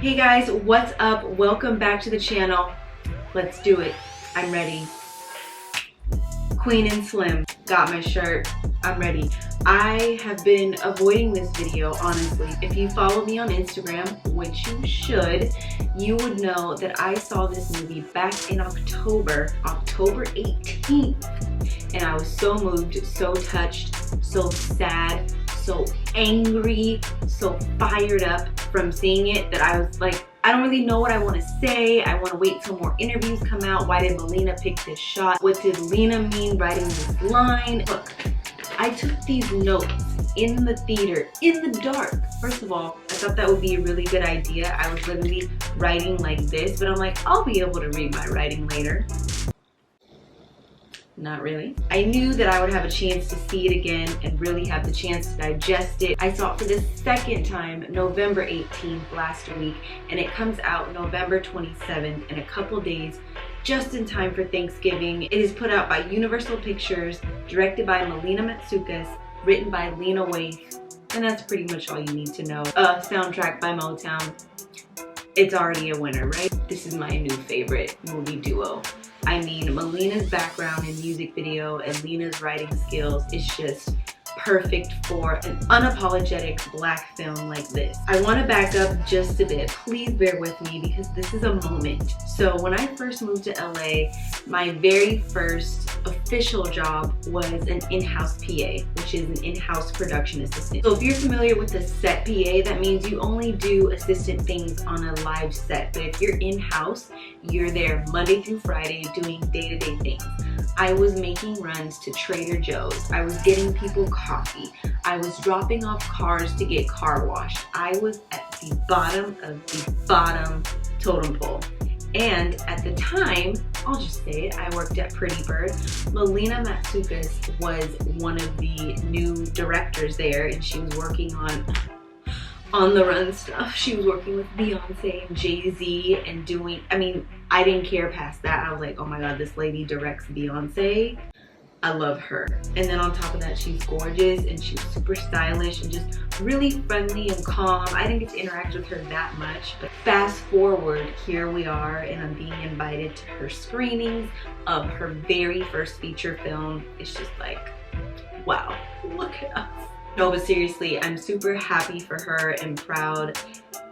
Hey guys, what's up? Welcome back to the channel. Let's do it. I'm ready. Queen and Slim. Got my shirt. I'm ready. I have been avoiding this video, honestly. If you follow me on Instagram, which you should, you would know that I saw this movie back in October 18th. And I was so moved, so touched, so sad, so angry, so fired up from seeing it that I was like, I don't really know what I want to say. I want to wait till more interviews come out. Why did Melina pick this shot? What did Lena mean writing this line? Look, I took these notes in the theater, in the dark. First of all, I thought that would be a really good idea. I was literally writing like this, but I'm like, I'll be able to read my writing later. Not really. I knew that I would have a chance to see it again and really have the chance to digest it. I saw it for the second time November 18th last week, and it comes out November 27th in a couple days, just in time for Thanksgiving. It is put out by Universal Pictures, directed by Melina Matsoukas, written by Lena, Waithe, and that's pretty much all you need to know. Soundtrack by Motown. It's already a winner, right? This is my new favorite movie duo. I mean, Melina's background in music video and Lena's writing skills is just perfect for an unapologetic black film like this. I want to back up just a bit. Please bear with me because this is a moment. So when I first moved to LA, my very first official job was an in-house PA, which is an in-house production assistant. So if you're familiar with the set PA, that means you only do assistant things on a live set. But if you're in-house, you're there Monday through Friday doing day-to-day things. I was making runs to Trader Joe's. I was getting people coffee. I was dropping off cars to get car washed. I was at the bottom of the bottom totem pole. And at the time, I'll just say it, I worked at Pretty Bird. Melina Matsoukas was one of the new directors there, and she was working on the run stuff. She was working with Beyonce and Jay-Z and doing, I mean, I didn't care past that. I was like, oh my God, this lady directs Beyonce. I love her. And then on top of that, she's gorgeous and she's super stylish and just really friendly and calm. I didn't get to interact with her that much, but fast forward, here we are, and I'm being invited to her screenings of her very first feature film. It's just like, wow, look at us. No, but seriously, I'm super happy for her and proud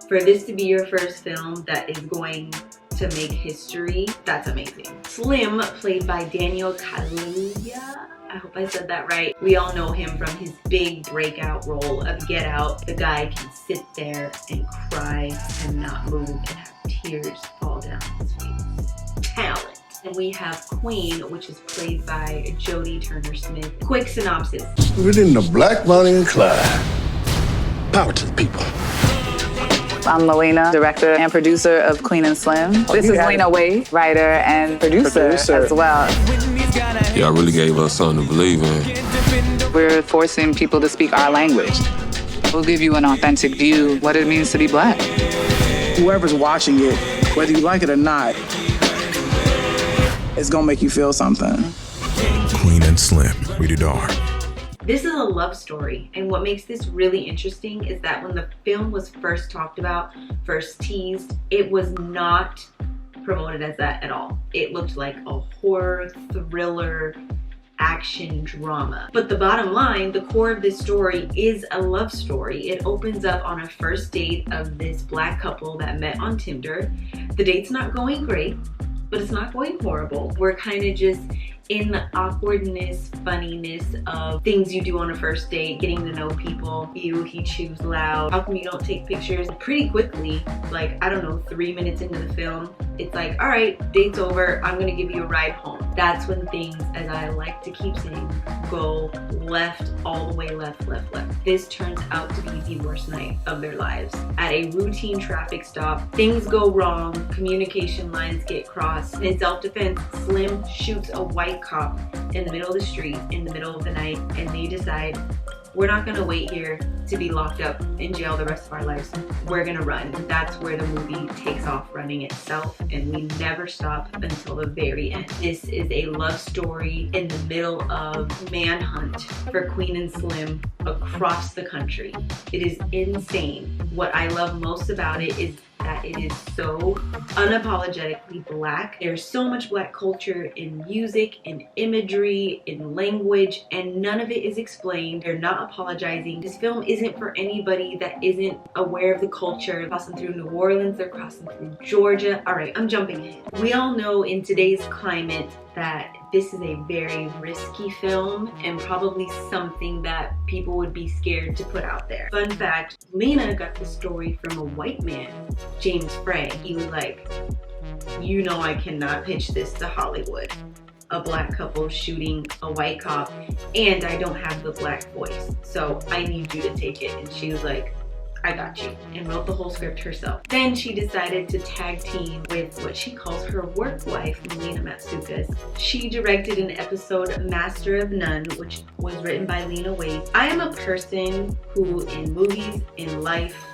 for this to be your first film that is going to make history. That's amazing. Slim, played by Daniel Kaluuya. I hope I said that right. We all know him from his big breakout role of Get Out. The guy can sit there and cry and not move and have tears fall down his face. Talent. And we have Queen, which is played by Jodie Turner-Smith. Quick synopsis. Within the Black, Bonnie, and Clyde. Power to the people. I'm Melina, director and producer of Queen and Slim. This is Lena, Waithe, writer and producer as well. Y'all really gave us something to believe in. We're forcing people to speak our language. We'll give you an authentic view of what it means to be black. Whoever's watching it, whether you like it or not, it's gonna make you feel something. Queen and Slim, rated R. This is a love story, and what makes this really interesting is that when the film was first talked about, first teased, it was not promoted as that at all. It looked like a horror, thriller, action drama. But the bottom line, the core of this story is a love story. It opens up on a first date of this black couple that met on Tinder. The date's not going great, but it's not going horrible. We're kind of just in the awkwardness, funniness of things you do on a first date, getting to know people. He chews loud. How come you don't take pictures? Pretty quickly, like, I don't know, 3 minutes into the film, it's like, all right, date's over, I'm gonna give you a ride home. That's when things, as I like to keep saying, go left, all the way left, left, left. This turns out to be the worst night of their lives. At a routine traffic stop, things go wrong, communication lines get crossed. In self-defense, Slim shoots a white cop in the middle of the street, in the middle of the night, and they decide, we're not gonna wait here to be locked up in jail the rest of our lives. We're gonna run. That's where the movie takes off running itself, and we never stop until the very end. This is a love story in the middle of manhunt for Queen and Slim across the country. It is insane. What I love most about it is that it is so unapologetically black. There's so much black culture in music, in imagery, in language, and none of it is explained. They're not apologizing. This film isn't for anybody that isn't aware of the culture. Crossing through New Orleans, they're crossing through Georgia. All right, I'm jumping ahead. We all know in today's climate that this is a very risky film and probably something that people would be scared to put out there. Fun fact, Lena got the story from a white man, James Frey. He was like, you know I cannot pitch this to Hollywood. A black couple shooting a white cop and I don't have the black voice, so I need you to take it. And she was like, I got you, and wrote the whole script herself. Then she decided to tag team with what she calls her work wife, Melina Matsoukas. She directed an episode, Master of None, which was written by Lena Waithe. I am a person who, in movies, in life,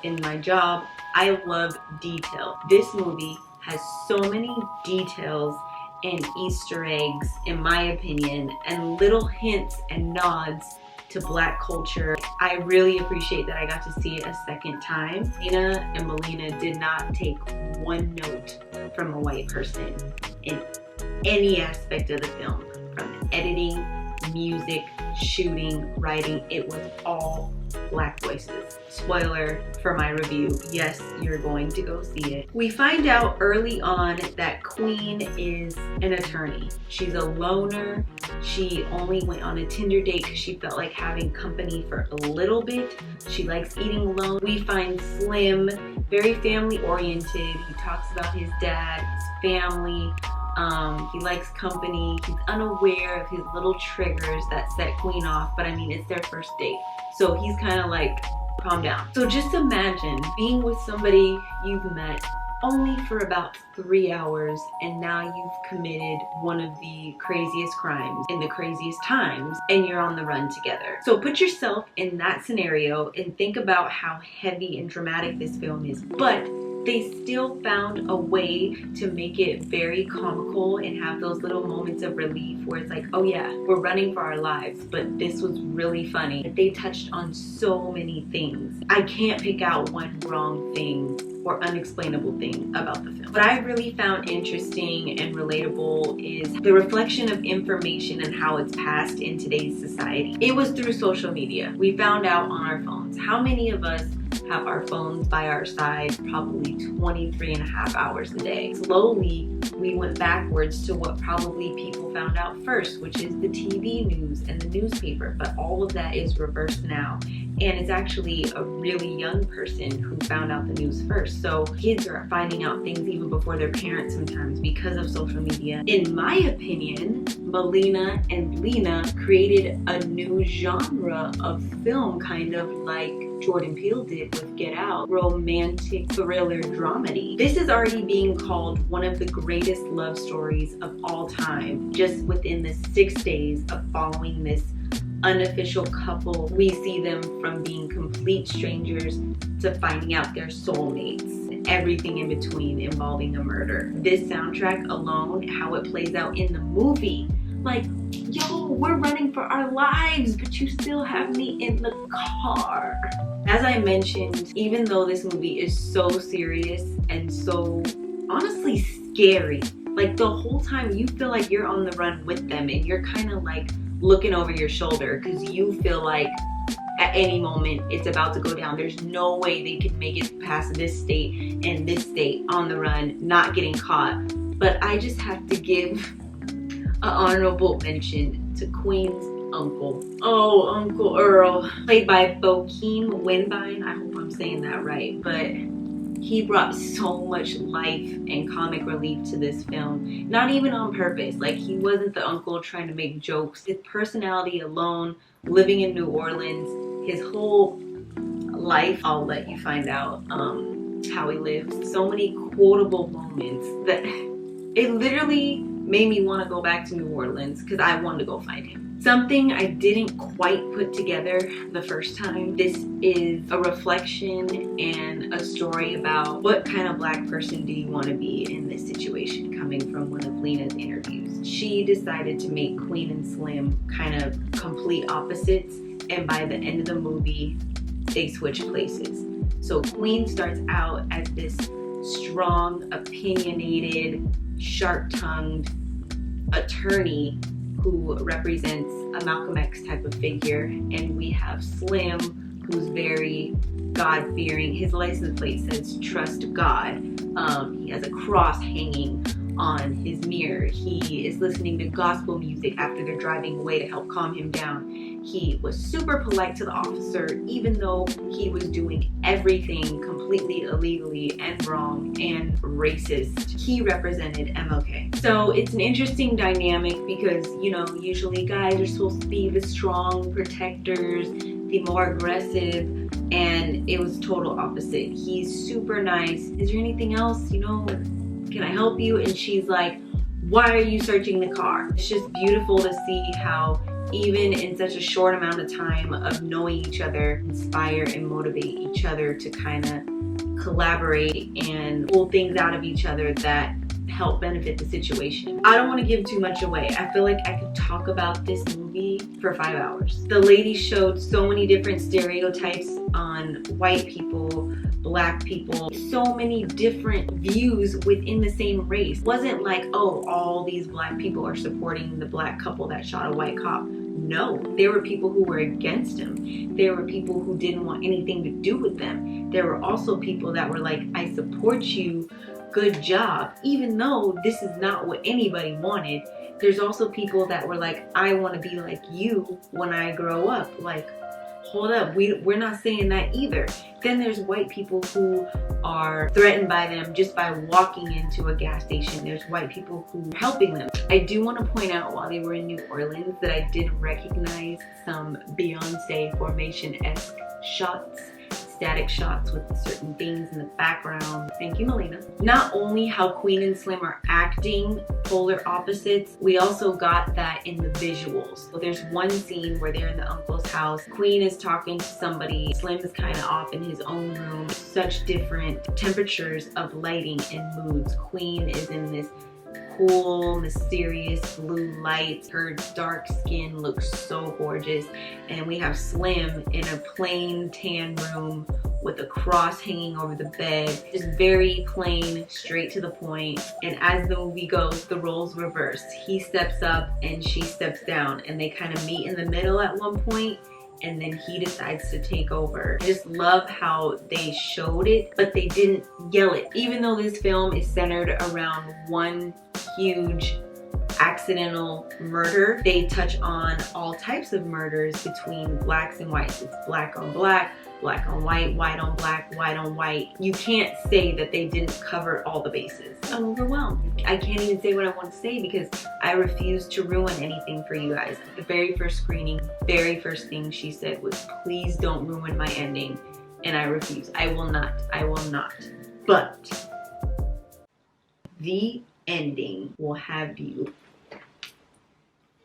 in my job, I love detail. This movie has so many details and Easter eggs, in my opinion, and little hints and nods to black culture. I really appreciate that I got to see it a second time. Lena and Melina did not take one note from a white person in any aspect of the film, from editing, music, shooting, writing. It was all black voices. Spoiler for my review, yes, you're going to go see it. We find out early on that Queen is an attorney. She's a loner. She only went on a Tinder date because she felt like having company for a little bit. She likes eating alone. We find Slim, very family oriented. He talks about his dad, his family. He likes company. He's unaware of his little triggers that set Queen off, but I mean, it's their first date. So he's kind of like, calm down. So just imagine being with somebody you've met only for about 3 hours and now you've committed one of the craziest crimes in the craziest times and you're on the run together. So put yourself in that scenario and think about how heavy and dramatic this film is. But they still found a way to make it very comical and have those little moments of relief where it's like, oh yeah, we're running for our lives, but this was really funny. They touched on so many things. I can't pick out one wrong thing or unexplainable thing about the film. What I really found interesting and relatable is the reflection of information and how it's passed in today's society. It was through social media. We found out on our phones. How many of us have our phones by our side probably 23.5 hours a day? Slowly, we went backwards to what probably people found out first, which is the TV news and the newspaper. But all of that is reversed now. And it's actually a really young person who found out the news first. So kids are finding out things even before their parents sometimes because of social media. In my opinion, Melina and Lena created a new genre of film, kind of like Jordan Peele did with Get Out, romantic thriller dramedy. This is already being called one of the greatest love stories of all time, just within the 6 days of following this unofficial couple. We see them from being complete strangers to finding out they're soulmates, and everything in between involving a murder. This soundtrack alone, how it plays out in the movie, like, yo, we're running for our lives, but you still have me in the car. As I mentioned, even though this movie is so serious and so honestly scary, like the whole time you feel like you're on the run with them and you're kind of like looking over your shoulder because you feel like at any moment it's about to go down. There's no way they can make it past this state and this state on the run, not getting caught. But I just have to give an honorable mention to Queen's uncle. Oh, Uncle Earl, played by Bokeem Woodbine. I hope I'm saying that right, but he brought so much life and comic relief to this film. Not even on purpose. Like, he wasn't the uncle trying to make jokes. His personality alone, living in New Orleans, his whole life, I'll let you find out how he lives. So many quotable moments that it literally made me want to go back to New Orleans because I wanted to go find him. Something I didn't quite put together the first time. This is a reflection and a story about what kind of black person do you want to be in this situation, coming from one of Lena's interviews. She decided to make Queen and Slim kind of complete opposites, and by the end of the movie, they switch places. So Queen starts out as this strong, opinionated, sharp-tongued attorney who represents a Malcolm X type of figure, and we have Slim, who's very God-fearing. His license plate says "Trust God." He has a cross hanging on his mirror. He is listening to gospel music after they're driving away to help calm him down. He was super polite to the officer, even though he was doing everything completely illegally and wrong and racist. He represented MLK. So it's an interesting dynamic because, you know, usually guys are supposed to be the strong protectors, the more aggressive, and it was total opposite. He's super nice. Is there anything else, you know, can I help you? And she's like, why are you searching the car? It's just beautiful to see how even in such a short amount of time of knowing each other, inspire and motivate each other to kind of collaborate and pull things out of each other that help benefit the situation. I don't want to give too much away. I feel like I could talk about this movie for 5 hours. The lady showed so many different stereotypes on white people, black people, so many different views within the same race. It wasn't like, oh, all these black people are supporting the black couple that shot a white cop. No, there were people who were against him. There were people who didn't want anything to do with them. There were also people that were like, I support you, good job, even though this is not what anybody wanted. There's also people that were like, I want to be like you when I grow up. Like, hold up, we're not saying that either. Then there's white people who are threatened by them just by walking into a gas station. There's white people who are helping them. I do want to point out while they were in New Orleans that I did recognize some Beyonce Formation-esque shots, static shots with certain things in the background. Thank you, Melina. Not only how Queen and Slim are acting polar opposites, we also got that in the visuals. So there's one scene where they're in the uncle's house. Queen is talking to somebody. Slim is kind of off in his own room. Such different temperatures of lighting and moods. Queen is in this cool, mysterious blue light. Her dark skin looks so gorgeous. And we have Slim in a plain tan room with a cross hanging over the bed. Just very plain, straight to the point. And as the movie goes, the roles reverse. He steps up and she steps down, and they kind of meet in the middle at one point, and then he decides to take over. I just love how they showed it, but they didn't yell it. Even though this film is centered around one huge accidental murder, they touch on all types of murders between blacks and whites. It's black on black, black on white, white on black, white on white. You can't say that they didn't cover all the bases. I'm overwhelmed. I can't even say what I want to say because I refuse to ruin anything for you guys. The very first screening, very first thing she said was, please don't ruin my ending. And I refuse. I will not. I will not. But the ending will have you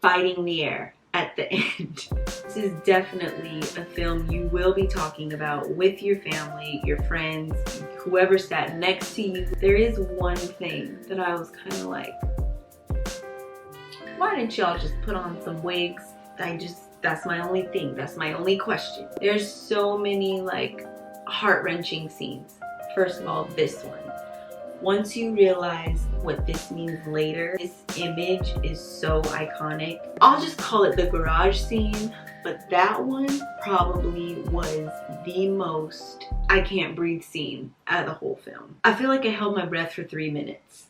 fighting the air at the end. This is definitely a film you will be talking about with your family, your friends, whoever sat next to you. There is one thing that I was kind of like, why didn't y'all just put on some wigs? That's my only thing. That's my only question. There's so many like heart-wrenching scenes. First of all, this one. Once you realize what this means later, this image is so iconic. I'll just call it the garage scene, but that one probably was the most I can't breathe scene out of the whole film. I feel like I held my breath for 3 minutes.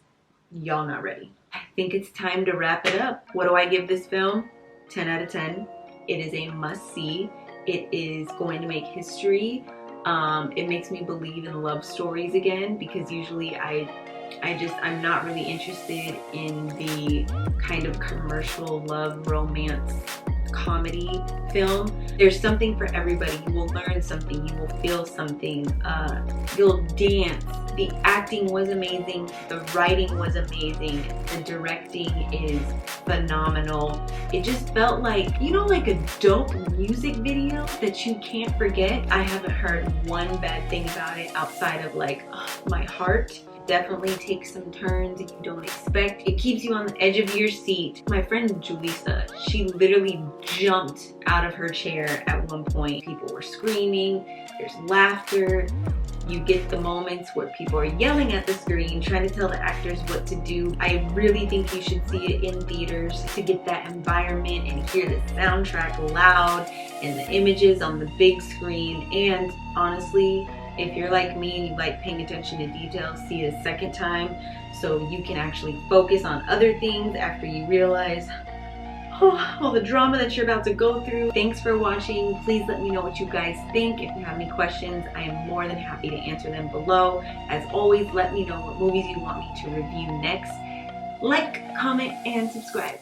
Y'all not ready. I think it's time to wrap it up. What do I give this film? 10 out of 10. It is a must-see. It is going to make history. It makes me believe in love stories again, because usually I'm not really interested in the kind of commercial love romance comedy film. There's something for everybody. You will learn something, you will feel something, you'll dance. The acting was amazing, the writing was amazing, the directing is phenomenal. It just felt like, you know, like a dope music video that you can't forget. I haven't heard one bad thing about it outside of like, oh, my heart definitely takes some turns that you don't expect. It keeps you on the edge of your seat. My friend Julissa, she literally jumped out of her chair at one point. People were screaming, there's laughter. You get the moments where people are yelling at the screen, trying to tell the actors what to do. I really think you should see it in theaters to get that environment and hear the soundtrack loud and the images on the big screen. And honestly, if you're like me and you like paying attention to details, see it a second time so you can actually focus on other things after you realize all the drama that you're about to go through. Thanks for watching. Please let me know what you guys think. If you have any questions, I am more than happy to answer them below. As always, let me know what movies you want me to review next. Like, comment, and subscribe.